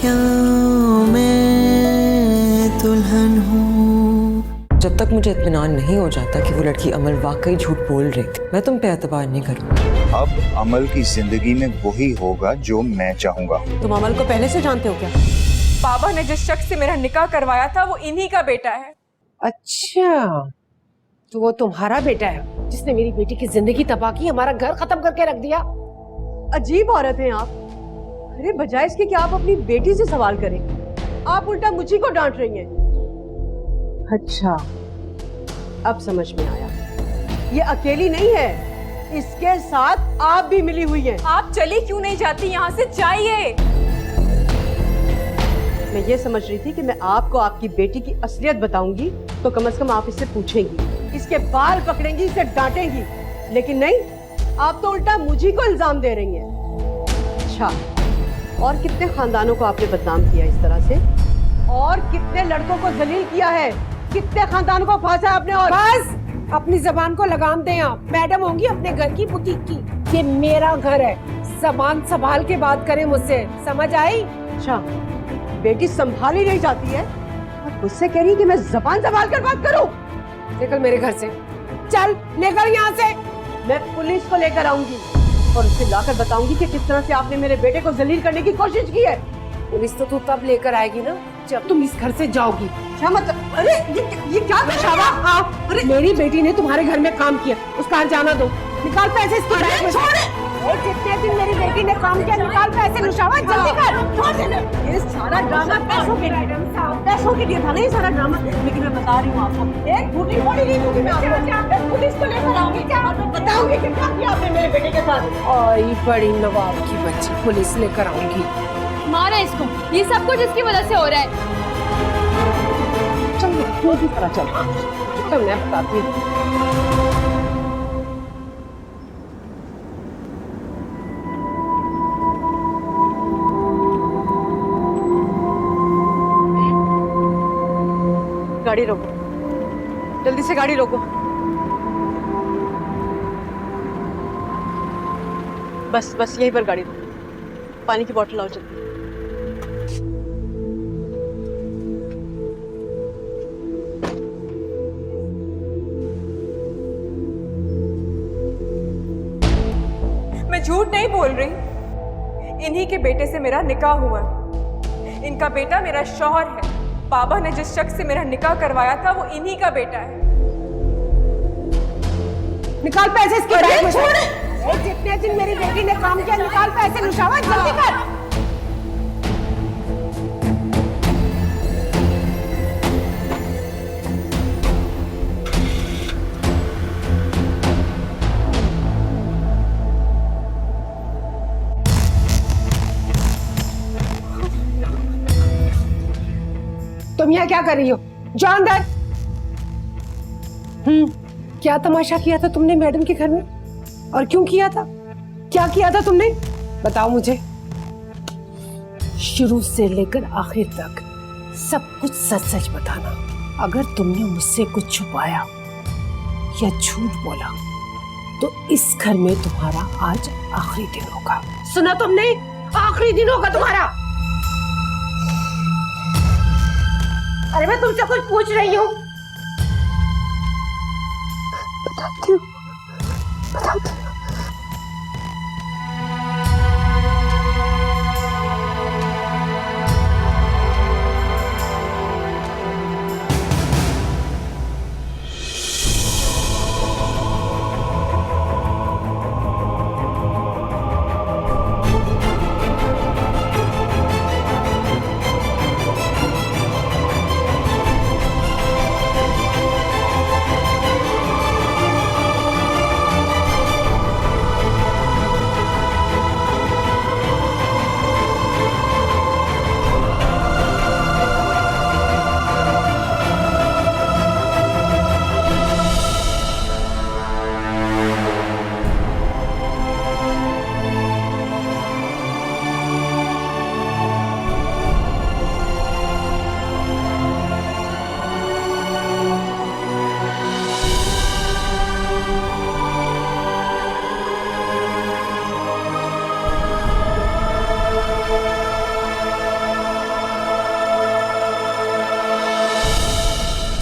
क्या मैं दुल्हन हूँ। जब तक मुझे इत्मीनान नहीं हो जाता कि वो लड़की अमल वाकई झूठ बोल रही थी, मैं तुम पे एतबार नहीं करूँगी। अब अमल की जिंदगी में वही होगा जो मैं चाहूंगा। तुम अमल को पहले से जानते हो क्या? बाबा ने जिस शख्स से मेरा निकाह करवाया था वो इन्हीं का बेटा है। अच्छा, तो वो तुम्हारा बेटा है जिसने मेरी बेटी की जिंदगी तबाह की, हमारा घर खत्म करके रख दिया। अजीब औरत हैं आप। अरे बजाय इसके कि आप अपनी बेटी से सवाल करें, आप उल्टा मुझी को डांट रही हैं। अच्छा, अब समझ में आया। ये अकेली नहीं है, इसके साथ आप भी मिली हुई हैं। आप चली क्यों नहीं जाती यहाँ से? जाइए। मैं ये समझ रही थी कि मैं आपको आपकी बेटी की असलियत बताऊंगी तो कम से कम आप इससे पूछेंगी, इसके बाल पकड़ेंगी, इसे डांटेंगी, लेकिन नहीं, आप तो उल्टा मुझी को इल्जाम दे रही हैं। अच्छा, और कितने खानदानों को आपने बदनाम किया इस तरह से, और कितने लड़कों को जलील किया है, कितने खानदानों को फांसा आपने। और बस अपनी जबान को लगाम दें आप। मैडम होंगी अपने घर की बुटीक की, ये मेरा घर है। जबान संभाल के बात करें मुझसे, समझ आई? अच्छा, बेटी संभाली नहीं जाती है और मुझसे कह रही है कि मैं जबान संभाल कर बात करूं। निकल मेरे घर से, चल लेकर यहाँ से। मैं पुलिस को लेकर आऊंगी और उससे लाकर बताऊंगी कि किस तरह से आपने मेरे बेटे को जलील करने की कोशिश की है। पुलिस तो तू तब लेकर आएगी ना जब तुम इस घर से जाओगी। क्या मतलब? अरे ये क्या कर रहा है? अरे मेरी बेटी ने तुम्हारे घर में काम किया, उसका जाना दो। निकाल पैसे इसके बैग में से। जितने दिन मेरी बेटी ने काम किया, निकाल पैसे। नुशावा जल्दी कर। ये सारा ड्रामा पैसों के लिए था ना, ये सारा ड्रामा। लेकिन मैं बता रही हूँ आपको, एक बूटी फोड़ी नहीं दूंगी मैं आपको। मैं पुलिस को लेकर आऊंगी, क्या बताऊंगी कि क्या किया आपने मेरे बेटे के साथ। आई बड़ी नवाब की बच्ची, पुलिस लेकर आऊंगी। मारा इसको, ये सब कुछ इसकी वजह से हो रहा है। चल क्यों की तरह चल, मैं बताती हूँ। गाड़ी रोको, जल्दी से गाड़ी रोको। बस बस यहीं पर गाड़ी रोको। पानी की बोतल लाओ जल्दी। मैं झूठ नहीं बोल रही, इन्हीं के बेटे से मेरा निकाह हुआ। इनका बेटा मेरा शौहर है। बाबा ने जिस शख्स से मेरा निकाह करवाया था वो इन्हीं का बेटा है। निकाल पैसे इसके बैग में से। जितने दिन मेरी बेटी ने काम किया, निकाल पैसे। नुशावा जल्दी कर। तुम यहाँ क्या कर रही हो? जाओ अंदर। क्या तमाशा किया था तुमने मैडम के घर में, और क्यों किया था? क्या किया था तुमने? बताओ मुझे। शुरू से लेकर आखिर तक सब कुछ सच सच बताना। अगर तुमने मुझसे कुछ छुपाया या झूठ बोला तो इस घर में तुम्हारा आज आखिरी दिन होगा। सुना तुमने? आखिरी दिन होगा तुम्हारा। अरे मैं तुमसे कुछ पूछ रही हूँ। बताती हूँ।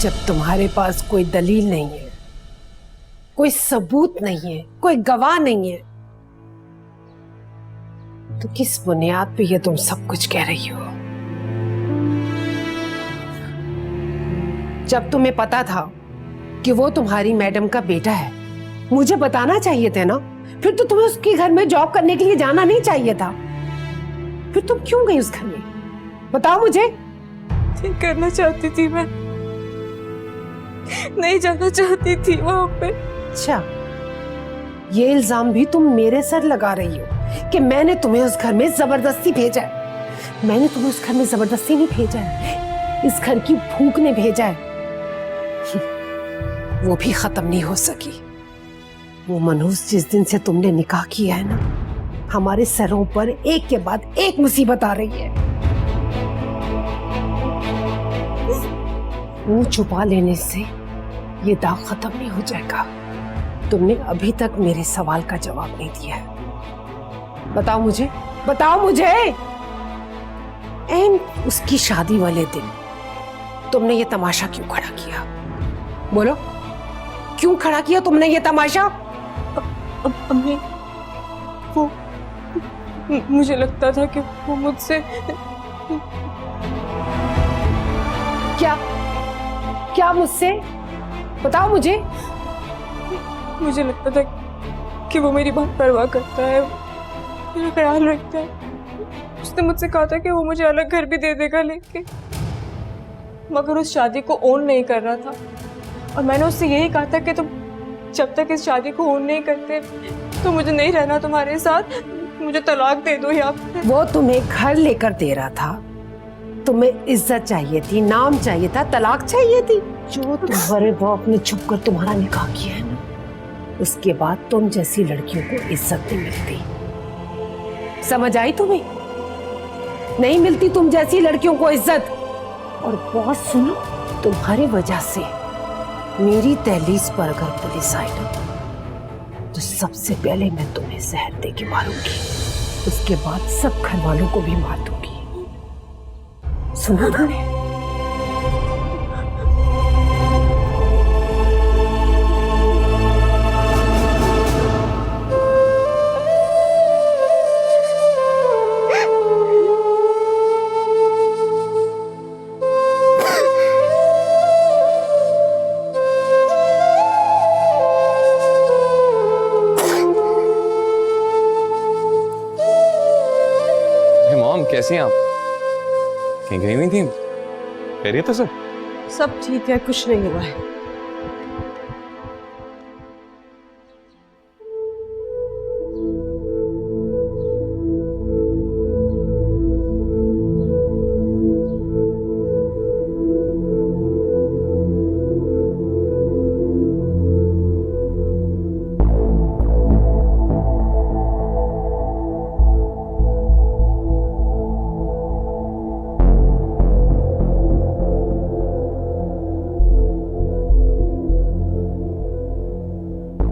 जब तुम्हारे पास कोई दलील नहीं है, कोई सबूत नहीं है, कोई गवाह नहीं है, तो किस बुनियाद पे ये तुम सब कुछ कह रही हो? जब तुम्हें पता था कि वो तुम्हारी मैडम का बेटा है, मुझे बताना चाहिए था ना। फिर तो तुम्हें उसके घर में जॉब करने के लिए जाना नहीं चाहिए था। फिर तुम क्यों गई उस घर में? बताओ मुझे। नहीं करना चाहती थी मैं, नहीं जाना चाहती थी वहां पे। अच्छा, ये इल्जाम भी तुम मेरे सर लगा रही हो कि मैंने तुम्हें उस घर में जबरदस्ती भेजा है। मैंने तुम्हें उस घर में जबरदस्ती नहीं भेजा है, इस घर की भूख ने भेजा है। वो भी खत्म नहीं हो सकी। वो मनहूस जिस दिन से तुमने निकाह किया है ना, हमारे सरों पर एक के बाद एक मुसीबत आ रही है। मुंह छुपा लेने से ये दाग खत्म नहीं हो जाएगा। तुमने अभी तक मेरे सवाल का जवाब नहीं दिया है। बताओ मुझे, बताओ मुझे। एंड उसकी शादी वाले दिन तुमने ये तमाशा क्यों खड़ा किया? बोलो, क्यों खड़ा किया तुमने ये तमाशा? अम्मी, वो मुझे लगता था कि वो मुझसे क्या मुझसे? बताओ मुझे। मुझे लगता था कि वो मेरी बहुत परवाह करता है, मेरा ख्याल रखता है। उसने मुझसे कहा था कि वो मुझे अलग घर भी दे देगा लेके, मगर उस शादी को ओन नहीं कर रहा था। और मैंने उससे यही कहा था कि तुम जब तक इस शादी को ओन नहीं करते तो मुझे नहीं रहना तुम्हारे साथ, मुझे तलाक दे दो। या वो तुम्हें घर लेकर दे रहा था, तुम्हें इज्जत चाहिए थी, नाम चाहिए था, तलाक चाहिए थी। जो तुम्हारे बाप ने छुप कर तुम्हारा निकाह किया है ना, उसके बाद तुम जैसी लड़कियों को इज्जत नहीं मिलती। समझ आई तुम्हें? नहीं मिलती तुम जैसी लड़कियों को इज्जत। और बहुत सुनो, तुम्हारी वजह से मेरी दहलीज पर अगर पुलिस आई ना, तो सबसे पहले मैं तुम्हें जहर दे के मारूंगी, उसके बाद सब घर वालों को भी मार दूंगी। सुना तुमने? कैसी हैं आप? कहीं गई हुई थी? खैरियत है सब ठीक है, कुछ नहीं हुआ है।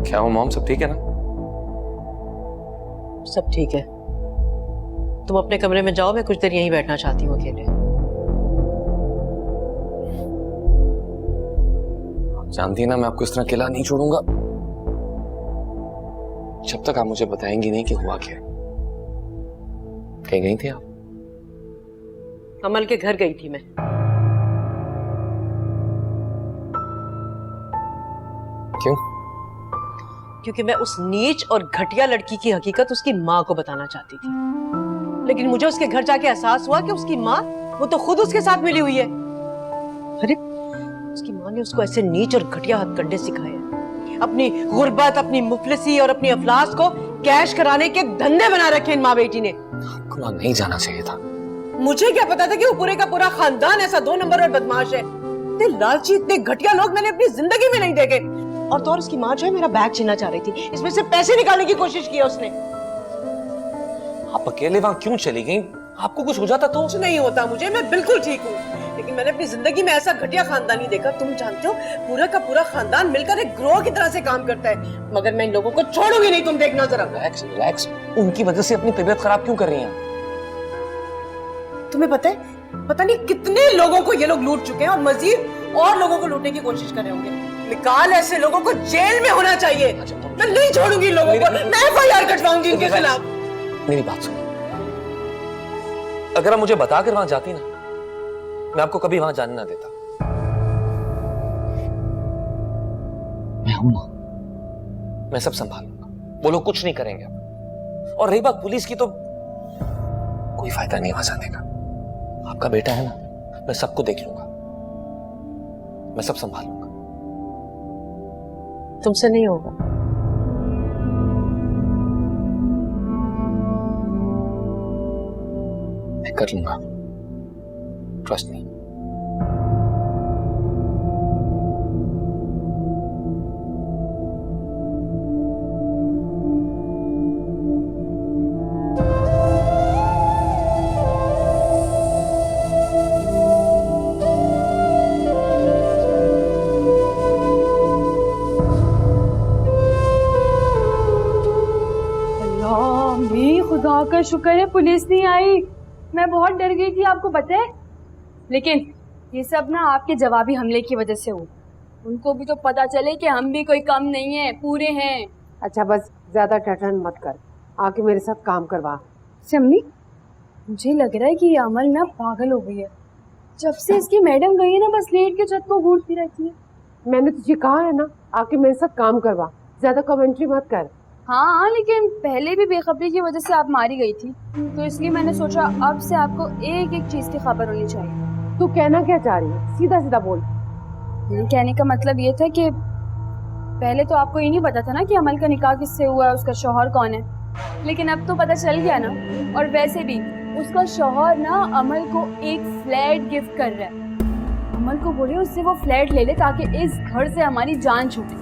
क्या हो मॉम, सब ठीक है ना? सब ठीक है, तुम अपने कमरे में जाओ, मैं कुछ देर यहीं बैठना चाहती हूँ अकेले। आप जानती है ना मैं आपको इस तरह अकेला नहीं छोड़ूंगा जब तक आप मुझे बताएंगी नहीं कि हुआ क्या। कहीं गई थी आप? अमल के घर गई थी मैं। क्यों? क्योंकि मैं उस नीच और घटिया लड़की की हकीकत उसकी माँ को बताना चाहती थी, लेकिन मुझे उसके घर जाके एहसास हुआ कि उसकी माँ वो तो खुद उसके साथ मिली हुई है। अरे उसकी माँ ने उसको ऐसे नीच और घटिया हथकंडे सिखाए हैं, अपनी गुर्बत, अपनी मुफलिसी और अपनी अफलास को कैश कराने के धंधे बना रखे इन माँ बेटी ने। आपको वहां नहीं जाना चाहिए था। मुझे क्या पता था कि वो पूरे का पूरा खानदान ऐसा 2 नंबर और बदमाश है। इतने लालची, इतने घटिया लोग मैंने अपनी जिंदगी में नहीं देखे। और तो और उसकी माँ जो है मेरा बैग छीनना चाह रही थी, इसमें से पैसे निकालने की कोशिश की उसने। आप अकेले वहां क्यों चली गई? आपको कुछ हो जाता तो? कुछ नहीं होता मुझे, मैं बिल्कुल ठीक हूँ, लेकिन मैंने अपनी जिंदगी में ऐसा घटिया खानदान नहीं देखा। तुम जानते हो पूरा का पूरा खानदान मिलकर एक ग्रोह की तरह से काम करता है, मगर मैं इन लोगों को छोड़ूंगी नहीं। तुम देखना जरा। रिलैक्स रिलैक्स, उनकी वजह से अपनी तबीयत खराब क्यों कर रही हैं? तुम्हें पता है, पता नहीं कितने लोगों को ये लोग लूट चुके हैं और मजीद और लोगों को लूटने की कोशिश कर रहे होंगे। निकाल, ऐसे लोगों को जेल में होना चाहिए। मैं नहीं छोड़ूंगी इन लोगों को, मैं FIR कटवाऊंगी इनके खिलाफ। मेरी बात सुनो, अगर आप मुझे बताकर वहां जाती ना, मैं आपको कभी वहां जाने ना देता। मैं हूं ना, मैं सब संभालूंगा, वो लोग कुछ नहीं करेंगे अब। और रही बात पुलिस की, तो कोई फायदा नहीं वहां जाने का। आपका बेटा है ना, मैं सबको देख लूंगा, मैं सब संभालूंगा। तुमसे नहीं होगा। मैं कर लूंगा, ट्रस्ट मी। खुदा का शुक्र है पुलिस नहीं आई, मैं बहुत डर गई थी, आपको पता है। लेकिन ये सब ना आपके जवाबी हमले की वजह से हुआ। उनको भी तो पता चले कि हम भी कोई कम नहीं है, पूरे हैं। अच्छा बस ज्यादा टटन मत कर, आके मेरे साथ काम करवा। अम्मी, मुझे लग रहा है कि ये अमल ना पागल हो गई है। जब से इसकी मैडम गई है ना, बस लेट के छत को घूरती रहती है। मैंने तुझे कहा है ना, आके मेरे साथ काम करवा, ज्यादा कमेंट्री मत कर। हाँ, लेकिन पहले भी बेखबरी की वजह से आप मारी गई थी, तो इसलिए मैंने सोचा अब से आपको एक एक चीज की खबर होनी चाहिए। तू कहना क्या चाह रही है, सीधा सीधा बोल। मेरे कहने का मतलब ये था कि पहले तो आपको ये नहीं पता था ना कि अमल का निकाह किससे हुआ है, उसका शौहर कौन है, लेकिन अब तो पता चल गया ना। और वैसे भी उसका शौहर ना अमल को एक फ्लैट गिफ्ट कर रहा है। अमल को बोले उससे वो फ्लैट ले ले ताकि इस घर से हमारी जान छूटे।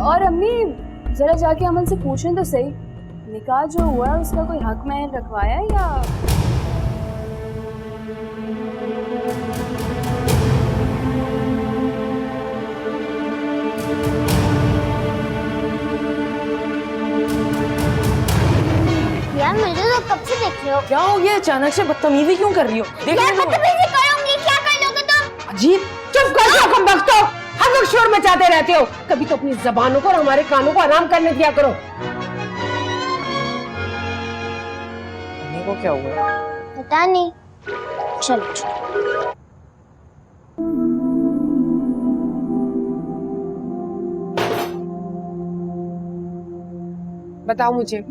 और अम्मी जरा जाके अमल से पूछें तो सही, निकाह जो हुआ है उसका कोई हक महर रखवाया या? यार मुझे तो कब से देख रहे हो। क्या हो गया, अचानक से बदतमीजी क्यों कर रही हो? यार बदतमीजी करूंगी, क्या कर लोगे तुम? अजीब। चुप कर जाओ, कम वक्त हो, हर वक्त शोर मचाते रहते हो। कभी तो अपनी जबानों को और हमारे कानों को आराम करने दिया करो। को क्या हुआ? पता नहीं, चलो चलो। बताओ मुझे,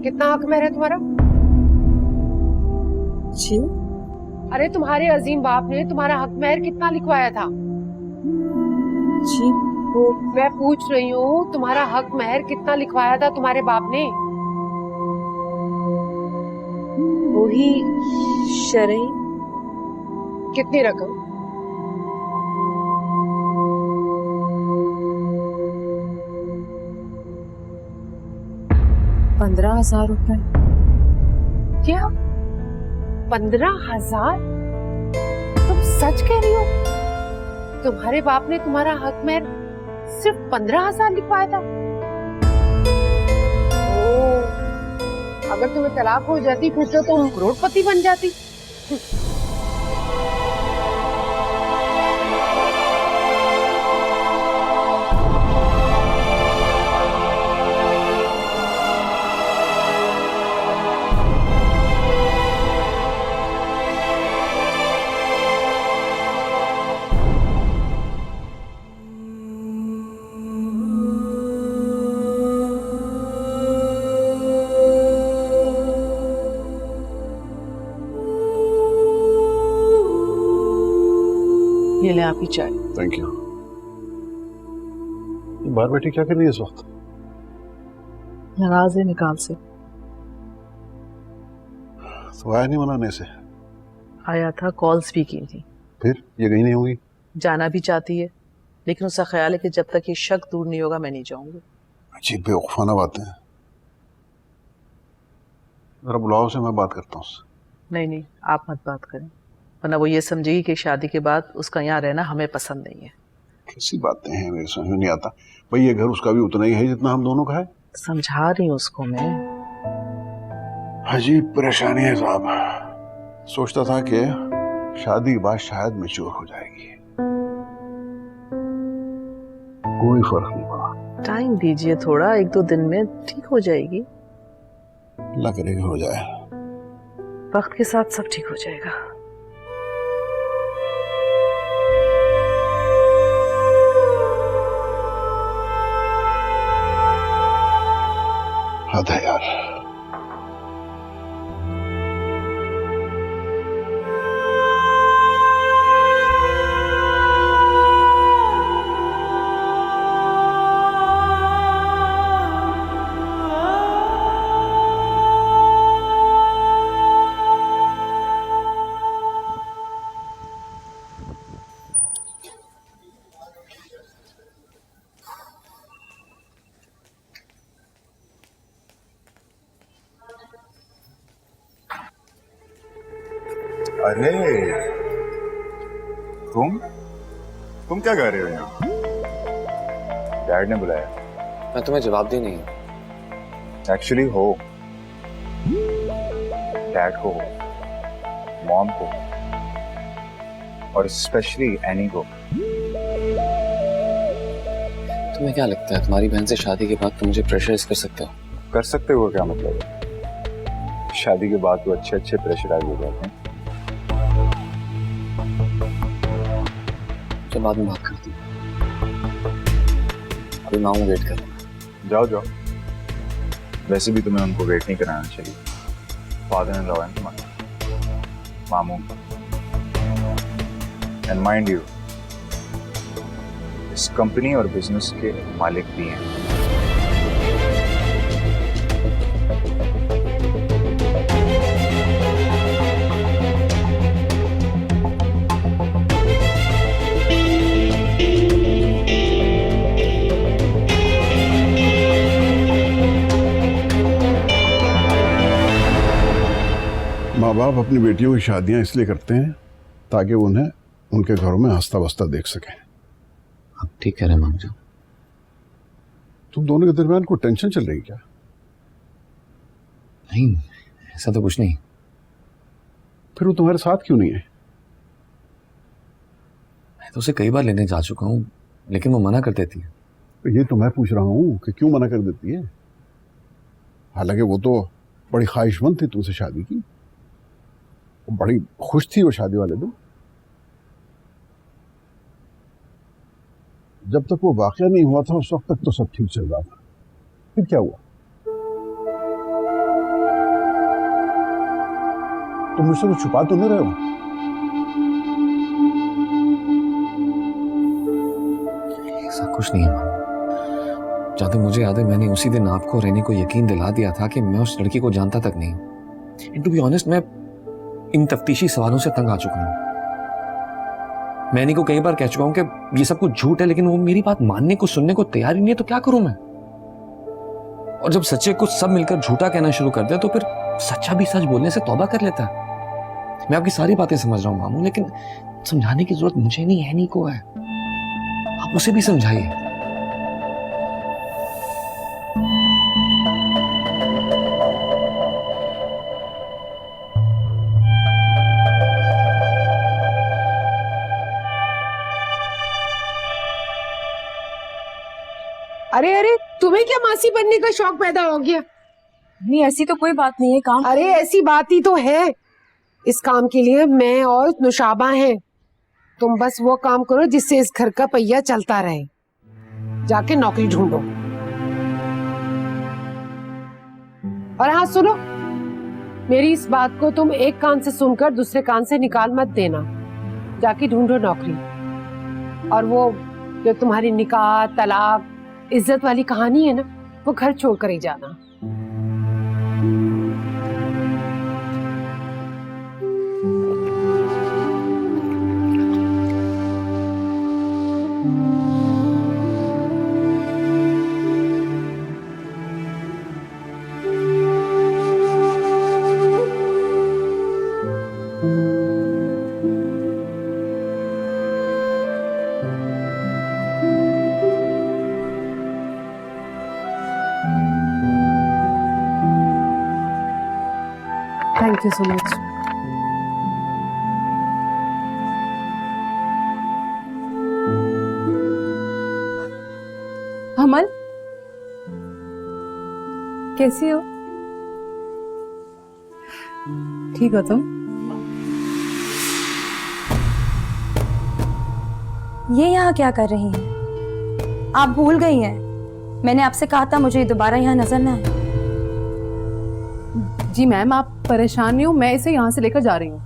कितना हक महर है तुम्हारा? जी? अरे तुम्हारे अजीम बाप ने तुम्हारा हक महर कितना लिखवाया था? जी वो मैं पूछ रही हूँ, तुम्हारा हक महर कितना लिखवाया था तुम्हारे बाप ने? वही शरई। कितनी रकम? ₹15,000। क्या 15,000? तुम सच कह रही हो? तुम्हारे बाप ने तुम्हारा हक महर सिर्फ 15,000 लिखवाया था? ओह, अगर तुम्हें तलाक हो जाती फिर तो तुम करोड़पति बन जाती। ये ले आपकी चाय। Thank you. बाहर बैठी क्या कर रही है इस वक्त? नाराज है निकाल से। तो आया नहीं मनाने से? आया था, कॉल्स भी की थी। फिर ये गई नहीं होगी? जाना भी चाहती है, लेकिन उसका ख्याल है कि जब तक ये शक दूर नहीं होगा मैं नहीं जाऊंगी। अजीब बेवकूफाना बातें हैं। जरा बुलाओ से, मैं बात करता हूँ उससे। नहीं नहीं, आप मत बात करें, वरना वो ये समझेगी कि शादी के बाद उसका यहाँ रहना हमें पसंद नहीं है। कैसी बातें हैं, मेरे समझ में नहीं आता। भाई ये घर उसका भी उतना ही है जितना हम दोनों का है। समझा रही हूँ उसको मैं। अजीब परेशानी है साहब। सोचता था कि शादी के बाद शायद मैच्योर हो जाएगी, कोई फर्क नहीं पड़ा। टाइम दीजिए थोड़ा, 1-2 दिन में ठीक हो जाएगी। अल्लाह करेगा हो जाए। वक्त के साथ सब ठीक हो जाएगा। हद है यार। अरे तुम क्या कर रहे हो यहाँ? डैड ने बुलाया। मैं तुम्हें जवाब दी नहीं। एक्चुअली हो, डैड को हो, मॉम को और स्पेशली एनी को। तुम्हें क्या लगता है तुम्हारी बहन से शादी के बाद तुम मुझे प्रेशराइज कर सकते हो? कर सकते हो क्या मतलब है? शादी के बाद तो अच्छे अच्छे प्रेशराइज हो जाते हैं। तो बाद में बात करती हूँ, अभी मामू वेट कर रहा है। जाओ जाओ, वैसे भी तुम्हें उनको वेट नहीं कराना चाहिए। फादर इन लॉ है तुम्हारे, मामू। एंड माइंड यू, इस कंपनी और बिजनेस के मालिक भी हैं। माँ बाप अपनी बेटियों की शादियां इसलिए करते हैं ताकि वो उन्हें उनके घरों में हंसता बसता देख सकें। आप ठीक कह रहे हैं मामू। तुम दोनों के दरमियान कोई टेंशन चल रही क्या? नहीं, ऐसा तो कुछ नहीं। फिर वो तुम्हारे साथ क्यों नहीं है? मैं तो उसे कई बार लेने जा चुका हूँ, लेकिन वो मना कर देती है। तो ये तो मैं पूछ रहा हूँ कि क्यों मना कर देती है? हालांकि वो तो बड़ी ख्वाहिशमंद थी तुमसे शादी की, बड़ी खुश थी वो शादी वाले दिन। जब तक वो वाकया नहीं हुआ था उस वक्त तक तो सब ठीक चल रहा था, फिर क्या हुआ? तुम मुझसे कुछ छुपा तो नहीं रहे हो? ऐसा कुछ नहीं है मामू। जहाँ तक मुझे याद है मैंने उसी दिन आपको रहने को यकीन दिला दिया था कि मैं उस लड़की को जानता तक नहीं। एंड टू बी ऑनेस्ट, मैं इन तफ्तीशी सवालों से तंग आ चुका हूं। मैं इन्हीं को कई बार कह चुका हूं कि ये सब कुछ झूठ है, लेकिन वो मेरी बात मानने को सुनने को तैयार ही नहीं है, तो क्या करूं मैं? और जब सच्चे कुछ सब मिलकर झूठा कहना शुरू कर दे तो फिर सच्चा भी सच बोलने से तौबा कर लेता है। मैं आपकी सारी बातें समझ रहा हूं मामू, लेकिन समझाने की जरूरत मुझे नहीं है, नहीं को है। आप उसे भी समझाइए। अरे अरे, तुम्हें क्या मासी बनने का शौक पैदा हो गया? नहीं, ऐसी तो कोई बात नहीं है। काम अरे ऐसी बात ही तो है। इस काम के लिए मैं और नुशाबा हैं। तुम बस वो काम करो जिससे इस घर का पहिया चलता रहे। जाके नौकरी ढूंढो। और हाँ सुनो, मेरी इस बात को तुम एक कान से सुनकर दूसरे कान से निकाल मत देना। जाके ढूंढो नौकरी। और वो जो तुम्हारी निकाह, तलाक, इज्जत वाली कहानी है ना, वो घर छोड़कर ही जाना। Thank you so much. अमल, कैसी हो? ठीक हो तुम? ये यहाँ क्या कर रही हैं? आप भूल गई हैं मैंने आपसे कहा था मुझे दोबारा यहाँ नजर ना आए। जी मैम, आप परेशान नहीं हो, मैं इसे यहाँ से लेकर जा रही हूँ।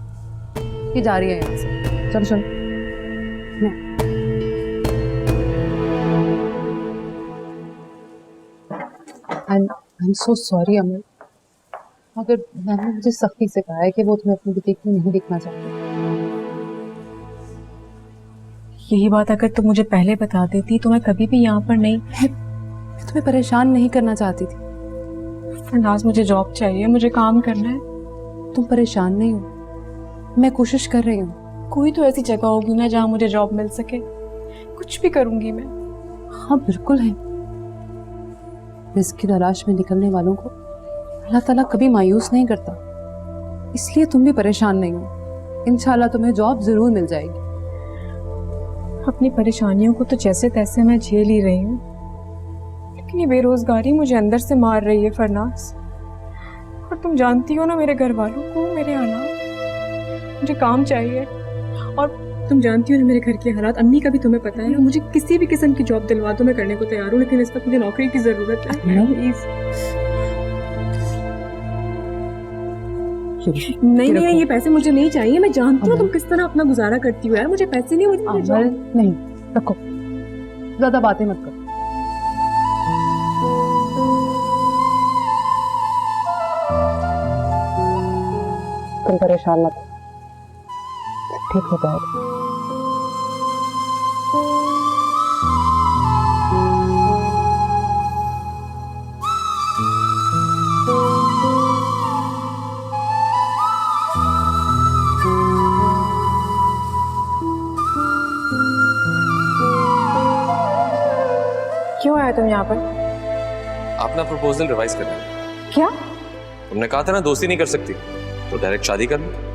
ये जा रही है यहाँ से। चलो चलो। I'm so sorry अमल, मगर मैंने मुझे सख्ती से कहा है कि वो तुम्हें अपनी बुटीक में नहीं दिखना चाहती। यही बात अगर तुम मुझे पहले बता देती तो मैं कभी भी यहाँ पर नहीं, मैं तुम्हें परेशान नहीं करना चाहती थी। फरनाज, मुझे जॉब चाहिए, मुझे काम करना है। तुम परेशान नहीं हो, मैं कोशिश कर रही हूँ। कोई तो ऐसी जगह होगी ना जहाँ मुझे जॉब मिल सके, कुछ भी करूंगी मैं। हाँ बिल्कुल है। रिस्क की तलाश में निकलने वालों को अल्लाह ताला कभी मायूस नहीं करता, इसलिए तुम भी परेशान नहीं हो। इंशाल्लाह तुम्हें जॉब जरूर मिल जाएगी। अपनी परेशानियों को तो जैसे तैसे मैं झेल ही रही हूँ, लेकिन ये बेरोजगारी मुझे अंदर से मार रही है फरनाज। और तुम जानती हो ना मेरे घर वालों को, मेरे हालात, मुझे काम चाहिए। और तुम जानती हो ना मेरे घर के हालात, अम्मी का भी तुम्हें पता है ना। मुझे किसी भी किस्म की जॉब दिलवा दो, मैं करने को तैयार हूँ, लेकिन इस वक्त मुझे नौकरी की जरूरत है। प्लीज। नहीं नहीं, ये पैसे मुझे नहीं चाहिए। मैं जानती हूँ तुम किस तरह अपना गुजारा करती हो यार, मुझे पैसे नहीं, मुझे नहीं। रखो, ज्यादा बातें मत करो। तुम परेशान मत, ठीक हो जाएगा। क्यों आया तुम यहाँ पर? अपना प्रपोजल रिवाइज करना है। क्या? तुमने कहा था ना दोस्ती नहीं कर सकती, तो डायरेक्ट शादी कर लो।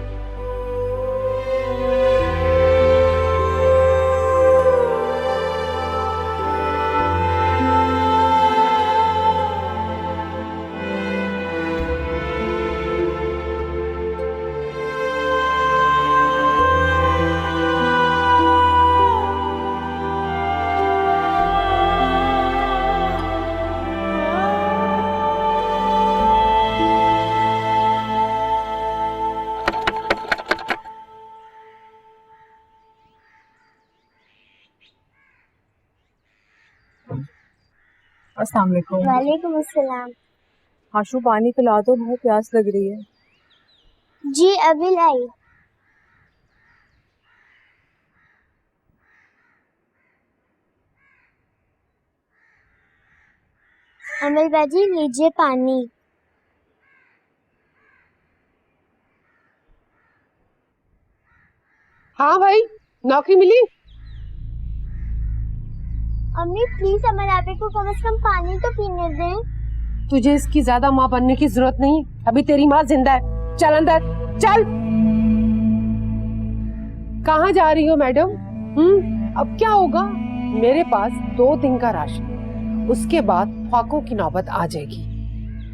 अस्सलाम वालेकुम। वालेकुम अस्सलाम। आशु, पानी पिला दो, बहुत प्यास लग रही है। जी अभी लाई। अमल बाजी लीजिए पानी। हाँ भाई, नौकरी मिली? अम्मी प्लीज अमल आपे को कम से कम पानी तो पीने दें। तुझे इसकी ज्यादा माँ बनने की जरूरत नहीं, अभी तेरी माँ जिंदा है। चल अंदर चल। कहाँ जा रही हो मैडम? अब क्या होगा? मेरे पास 2 दिन का राशन, उसके बाद फाकों की नौबत आ जाएगी।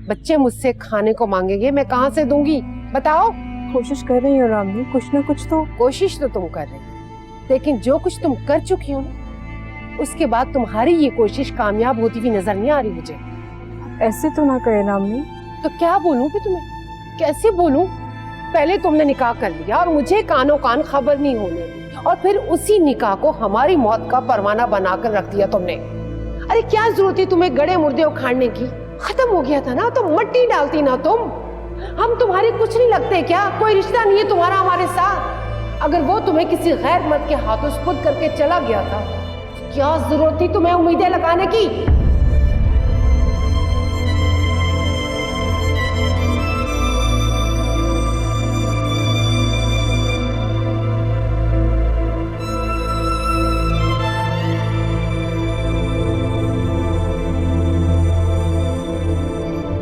बच्चे मुझसे खाने को मांगेंगे, मैं कहाँ से दूंगी बताओ? कोशिश कर रही हो रामनी, कुछ ना कुछ तो। कोशिश तो तुम कर रही हो, लेकिन जो कुछ तुम कर चुकी हो ना, उसके बाद तुम्हारी ये कोशिश कामयाब होती हुई नजर नहीं आ रही मुझे। ऐसे तो ना कहे रामनी। तो क्या बोलूं भी तुम्हें, कैसे बोलूं? पहले तुमने निकाह कर लिया और मुझे कानों कान खबर नहीं होने दी, और फिर उसी निकाह को हमारी मौत का परवाना बनाकर रख दिया तुमने। अरे क्या जरूरत थी तुम्हें गड़े मुर्दे उखाड़ने की? खत्म हो गया था ना, तो मट्टी डालती ना तुम। हम तुम्हारे कुछ नहीं लगते क्या? कोई रिश्ता नहीं है तुम्हारा हमारे साथ? अगर वो तुम्हें किसी गैर मर्द के हाथों स्पुर्द करके चला गया था, क्या जरूरत थी तुम्हें उम्मीदें लगाने की?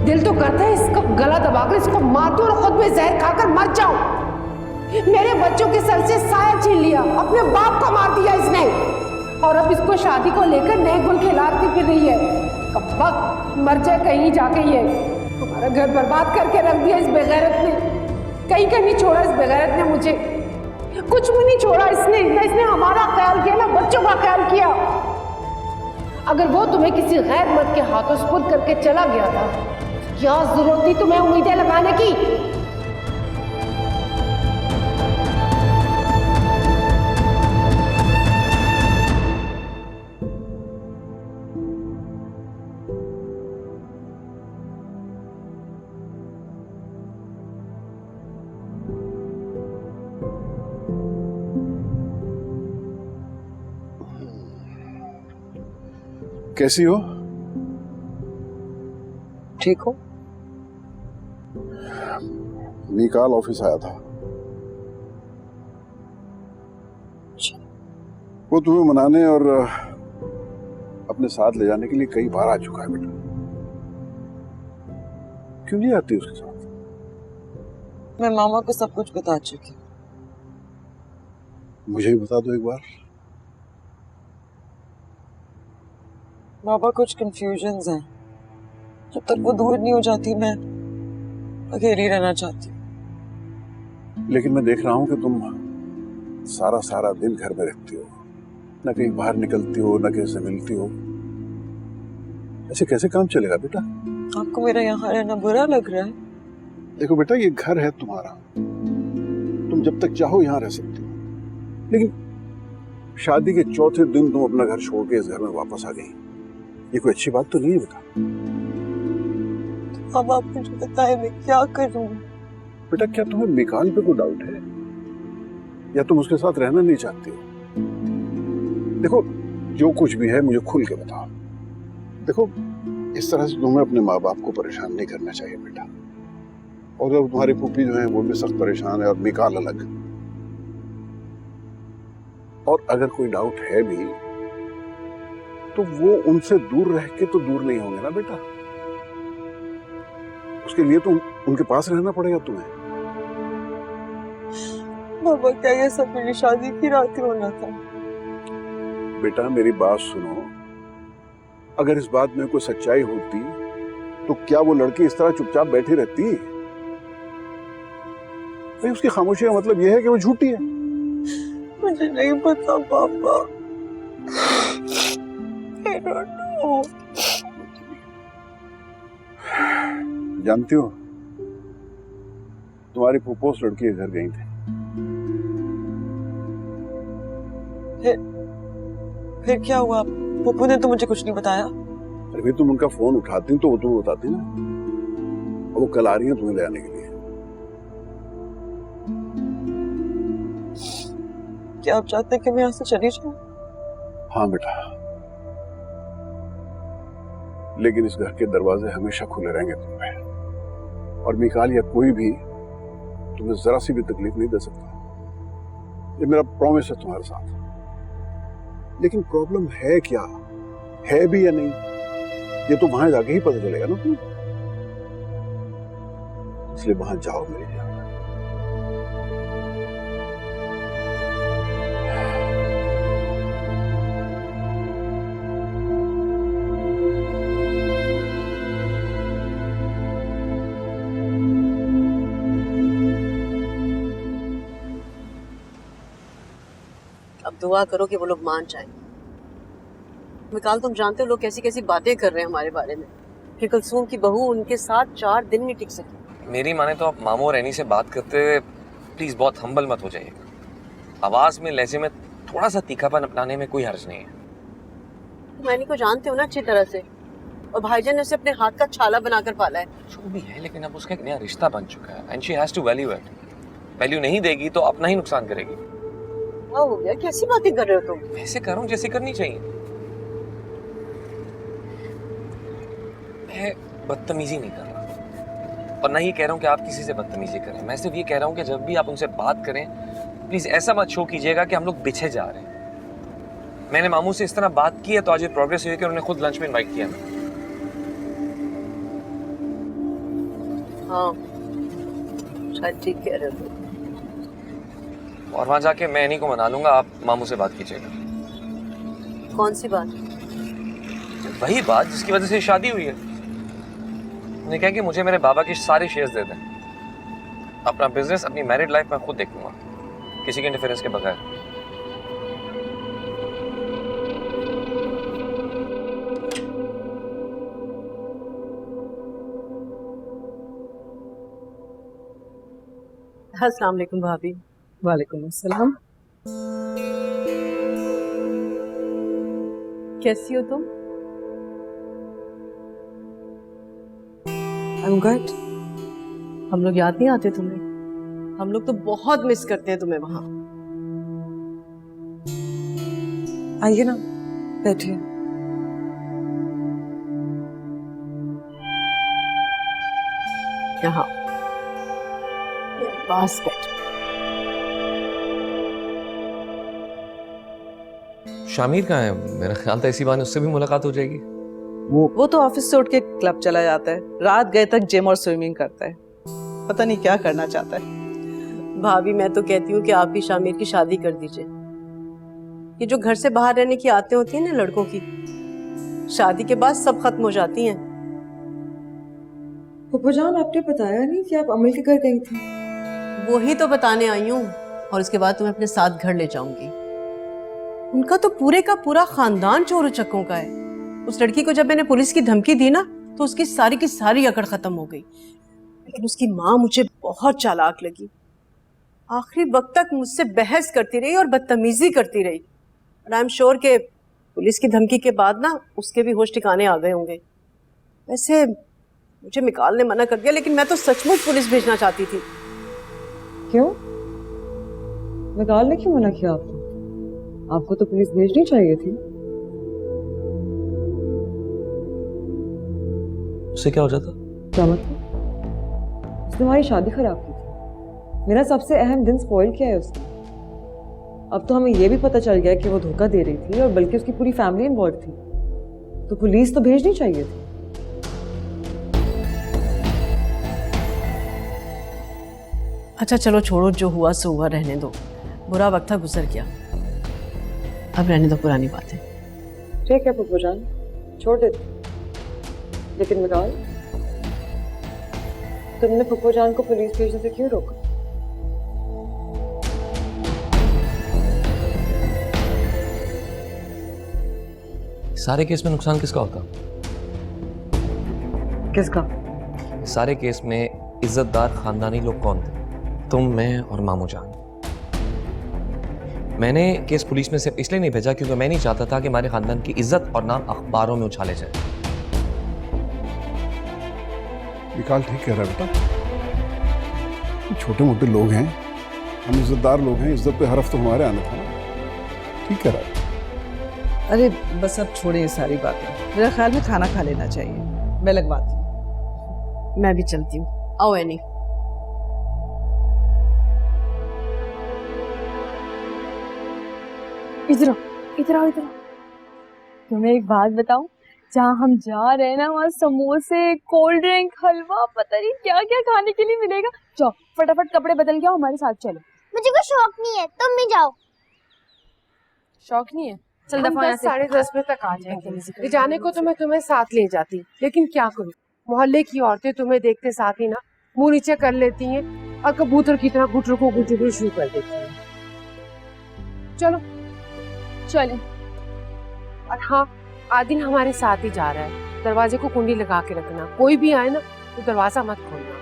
दिल तो करता है इसका गला दबाकर इसको मार दूं और खुद में जहर खाकर मर जाऊं। मेरे बच्चों के सर से साया छीन लिया, अपने बाप को मार दिया इसने। और अब इसको शादी को लेकर नए गुल खिलाती फिर रही है। कब वक्त मर जाए कहीं जाके। ये हमारा घर बर्बाद करके रख दिया इस बेगैरत ने। कहीं का नहीं छोड़ा इस बेगैरत ने मुझे, कुछ भी नहीं छोड़ा इसने। ना इसने हमारा ख्याल किया ना बच्चों का ख्याल किया। अगर वो तुम्हें किसी गैर मर्द के हाथों सुपुर्द करके चला गया था, क्या जरूरत थी तुम्हें उम्मीदें लगाने की? कैसी हो? ठीक हो? निकाल ऑफिस आया था। वो तुम्हें मनाने और अपने साथ ले जाने के लिए कई बार आ चुका है बेटा। क्यों नहीं आती उसके साथ? मैं मामा को सब कुछ बता चुकी हूँ। मुझे भी बता दो एक बार। बाबा कुछ कंफ्यूजन्स हैं। जब तक वो दूर नहीं हो जाती मैं अकेली रहना चाहती हूँ। लेकिन मैं देख रहा हूँ कि तुम सारा दिन घर में रहती हो, न कहीं बाहर निकलती हो, न किसी से मिलती हो। ऐसे कैसे काम चलेगा बेटा? आपको मेरा यहाँ रहना बुरा लग रहा है? देखो बेटा, ये घर है तुम्हारा, तुम जब तक चाहो यहाँ रह सकती हो। लेकिन शादी के चौथे दिन तुम अपना घर छोड़ के इस घर में वापस आ गई। ये कोई अच्छी बात तो नहीं है बेटा। अब आप मुझे बताएं मैं क्या करूं? बेटा, क्या तुम्हें मिकाल पे कोई डाउट है या तुम उसके साथ रहना नहीं चाहती हो? देखो, जो कुछ भी है मुझे खुल के बताओ। देखो, इस तरह से तुम्हें अपने माँ बाप को परेशान नहीं करना चाहिए बेटा। और जब तुम्हारी फूफी जो है वो भी सख्त परेशान है और मिकाल अलग। और अगर कोई डाउट है भी तो वो उनसे दूर रह के तो दूर नहीं होंगे ना बेटा। उसके लिए तो उनके पास रहना पड़ेगा तुम्हें। बाबा, क्या ये सब मेरी शादी की रात ही होना था? बेटा, मेरी बात सुनो। अगर इस बात में कोई सच्चाई होती तो क्या वो लड़की इस तरह चुपचाप बैठी रहती? भाई, उसकी खामोशी का मतलब यह है कि वो झूठी है। मुझे नहीं पता पापा। I don't know. जानती हो, तुम्हारी फूफो उस लड़की के घर गई थी। फिर क्या हुआ? फूफो ने तो मुझे कुछ नहीं बताया। अभी तुम उनका फोन उठाती तो वो तुम्हें बताती ना। और वो कल आ रही है तुम्हें ले आने के लिए। क्या आप चाहते हैं कि मैं यहाँ से चली जाऊँ? हाँ बेटा, लेकिन इस घर के दरवाजे हमेशा खुले रहेंगे तुम्हें। और मिकाल या कोई भी तुम्हें जरा सी भी तकलीफ नहीं दे सकता। ये मेरा प्रॉमिस है तुम्हारे साथ। लेकिन प्रॉब्लम है क्या, है भी या नहीं, ये तो वहां जाके ही पता चलेगा ना तुम। इसलिए वहां जाओ मेरी जान। अब दुआ करो कि वो लोग मान जाएं। मिकाल, तुम जानते हो लोग कैसी कैसी बातें कर रहे हैं हमारे बारे में कि कुलसूम की बहू उनके साथ 4 दिन नहीं टिक सकी। मेरी माने तो आप मामू और रैनी से बात करते हुए प्लीज बहुत हम्बल मत हो जाइएगा। आवाज में, लहजे में थोड़ा सा तीखापन अपनाने में कोई हर्ज नहीं है। तुम रैनी को जानते हो ना अच्छी तरह से, और भाईजान ने उसे अपने हाथ का छाला बनाकर पाला है। जो भी है, लेकिन अब उसका एक नया रिश्ता बन चुका है and she has to value it. Value नहीं देगी तो अपना ही नुकसान करेगी। क्या हो गया? कैसी बातें कर रहे हो तुम? ऐसे करूं जैसे करनी चाहिए। मैं बदतमीजी नहीं कर रहा और ना ही कह रहा हूं कि आप किसी से बदतमीजी करें। मैं सिर्फ ये कह रहा हूं कि जब भी आप उनसे बात करें प्लीज ऐसा मत शो कीजिएगा कि हम लोग बिछे जा रहे हैं। मैंने मामू से इस तरह बात की है तो आज ये प्रोग्रेस हुई कि उन्होंने खुद लंच में इनवाइट किया। हाँ, शायद ठीक कह रहे हो। और वहां जाके मैं इन्हीं को मना लूंगा, आप मामू से बात कीजिएगा। कौन सी बात? वही बात जिसकी वजह से शादी हुई है। उन्हें कहा कि मुझे मेरे बाबा के सारे शेयर्स दे दें, अपना बिजनेस, अपनी मैरिड लाइफ मैं खुद देखूंगा, किसी के इंटरफेरेंस के बगैर। अस्सलाम वालेकुम भाभी। वालेकुम अस्सलाम। कैसी हो तुम? I'm good. हम लोग याद नहीं आते तुम्हें? हम लोग तो बहुत मिस करते हैं तुम्हें वहां। आइए ना, बैठिए। यहाँ पास बैठ। शामिर कहाँ है? मेरा ख्याल था इसी बहाने उससे भी मुलाकात हो जाएगी। वो तो ऑफिस से उठ के क्लब चला जाता है, रात गए तक जिम और स्विमिंग करता है, पता नहीं क्या करना चाहता है। भाभी मैं तो कहती हूँ कि आप भी शामिर की शादी कर दीजिए। ये जो घर से बाहर रहने की आदतें होती हैं ना लड़कों की, शादी के बाद सब खत्म हो जाती हैं। पप्पू जान, आपने बताया नहीं कि आप अमल के घर गई थी? वही तो बताने आई हूँ, और उसके बाद तुम्हें अपने साथ घर ले जाऊंगी। उनका तो पूरे का पूरा खानदान चोर उचक्कों का है। उस लड़की को जब मैंने पुलिस की धमकी दी ना, तो उसकी सारी की सारी अकड़ खत्म हो गई। लेकिन उसकी माँ मुझे बहुत चालाक लगी। आखिरी वक्त तक मुझसे बहस करती रही और बदतमीजी करती रही। और आई एम श्योर के पुलिस की धमकी के बाद ना उसके भी होश ठिकाने आ गए होंगे। वैसे मुझे मिकाल ने मना कर दिया, लेकिन मैं तो सचमुच पुलिस भेजना चाहती थी। क्यों? मिकाल ने क्यों मना किया आपको? आपको तो पुलिस भेजनी चाहिए थी। उससे क्या हो जाता? क्या मतलब? उसने हमारी शादी खराब की थी। मेरा सबसे अहम दिन स्पॉइल किया है उसने। अब तो हमें यह भी पता चल गया कि वो धोखा दे रही थी, और बल्कि उसकी पूरी फैमिली इन्वॉल्व थी। तो पुलिस तो भेजनी चाहिए थी। अच्छा चलो छोड़ो, जो हुआ सो हुआ, रहने दो। बुरा वक्त था, गुजर गया। अब रहने दो पुरानी बातें। ठीक है पप्पू जान, छोड़ देते। लेकिन मिकाल, तुमने पप्पू जान को पुलिस भेजने से क्यों रोका? सारे केस में नुकसान किसका होता? किसका? सारे केस में इज्जतदार खानदानी लोग कौन थे? तुम, मैं और मामू जान। मैंने केस पुलिस में सिर्फ इसलिए नहीं भेजा क्योंकि मैं नहीं चाहता था कि हमारे खानदान की इज्जत और नाम अखबारों में उछाले जाए। विकाल ठीक कह रहा है बेटा, छोटे मोटे लोग हैं, हम इज्जतदार लोग हैं, इज्जत पे हरफ तो हमारे आना था ना। ठीक कह रहा है। अरे बस अब छोड़े ये सारी बातें, मेरा ख्याल में खाना खा लेना चाहिए। मैं लगवाती हूँ। मैं भी चलती हूँ। आओ एनी। इधर आओ, इधर आओ, इधर आओ। तुम्हें एक बात बताऊं, जहाँ हम जा रहे हैं ना, वहाँ समोसे, कोल्ड ड्रिंक, हलवा, पता नहीं क्या क्या खाने के लिए मिलेगा। जाओ फटाफट कपड़े बदल के आओ, हमारे साथ चलो। मुझे कोई शौक नहीं है, तुम भी जाओ। शौक नहीं है? चल हम दफा यहाँ 10 से। साढ़े 10 बजे तक आ जाएंगे। ले जाने को तो मैं तुम्हें साथ ले जाती, लेकिन क्या करूं, मोहल्ले की औरतें तुम्हें देखते साथ ही ना मुंह नीचे कर लेती हैं और कबूतर की तरह घुटरों को घुटरू शुरू कर देती हैं। चलो चले। और हाँ, आदिल हमारे साथ ही जा रहा है। दरवाजे को कुंडी लगा के रखना, कोई भी आए ना तो दरवाजा मत खोलना।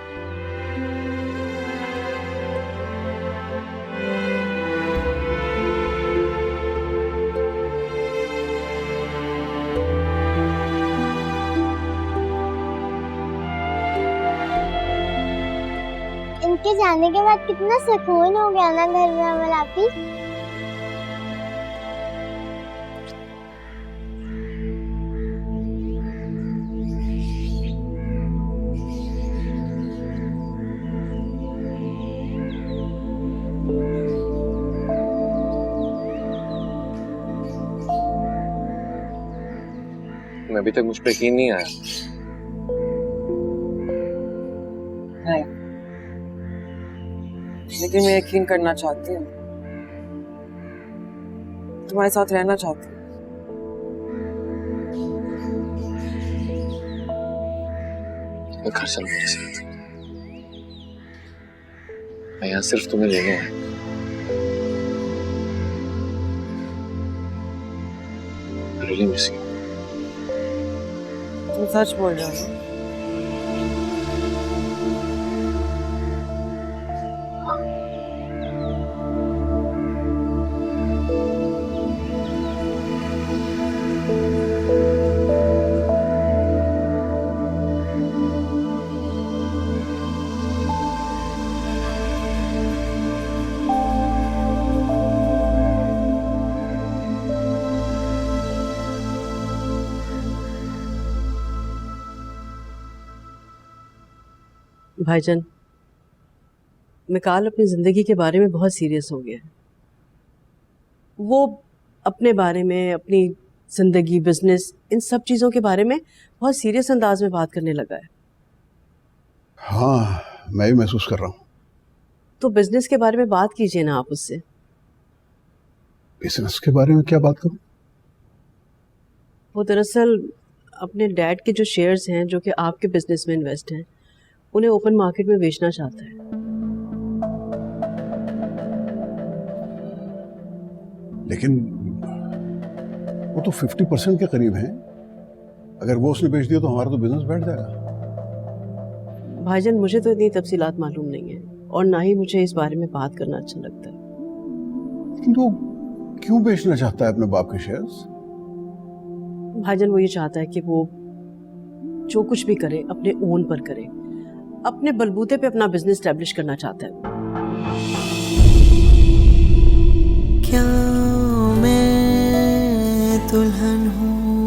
इनके जाने के बाद कितना सुकून हो गया ना घर में अमल आपी। अभी तक मुझ पर यकीन नहीं आया। नहीं, लेकिन मैं यकीन करना चाहती हूँ, तुम्हारे साथ रहना चाहती हूँ। मैं घर चल मेरे साथ। मैं यहाँ सिर्फ तुम्हें लेने आया। Really miss you. तुम सच बोल रहे हो? भाईजान, मिकाल अपनी जिंदगी के बारे में बहुत सीरियस हो गया है। वो अपने बारे में, अपनी जिंदगी, बिजनेस, इन सब चीजों के बारे में बहुत सीरियस अंदाज में बात करने लगा है। हाँ, मैं भी महसूस कर रहा हूँ। तो बिजनेस के बारे में बात कीजिए ना आप उससे। बिजनेस के बारे में क्या बात करूं? वो दरअसल अपने डैड के जो शेयर्स हैं जो कि आपके बिजनेस में इन्वेस्ट हैं, उन्हें ओपन मार्केट में बेचना चाहता है। लेकिन वो तो 50% के करीब है। अगर वो उसने बेच दिया तो हमारा तो बिजनेस बैठ जाएगा। भाईजान, मुझे तो इतनी तफसीलात मालूम नहीं है और ना ही मुझे इस बारे में बात करना अच्छा लगता है। लेकिन वो क्यों बेचना चाहता है अपने बाप के शेयर्स? भाईजान, वो ये चाहता है कि वो जो कुछ भी करे अपने ओन पर करे, अपने बलबूते पे अपना बिजनेस स्टैब्लिश करना चाहता है। क्या मैं दुल्हन हूँ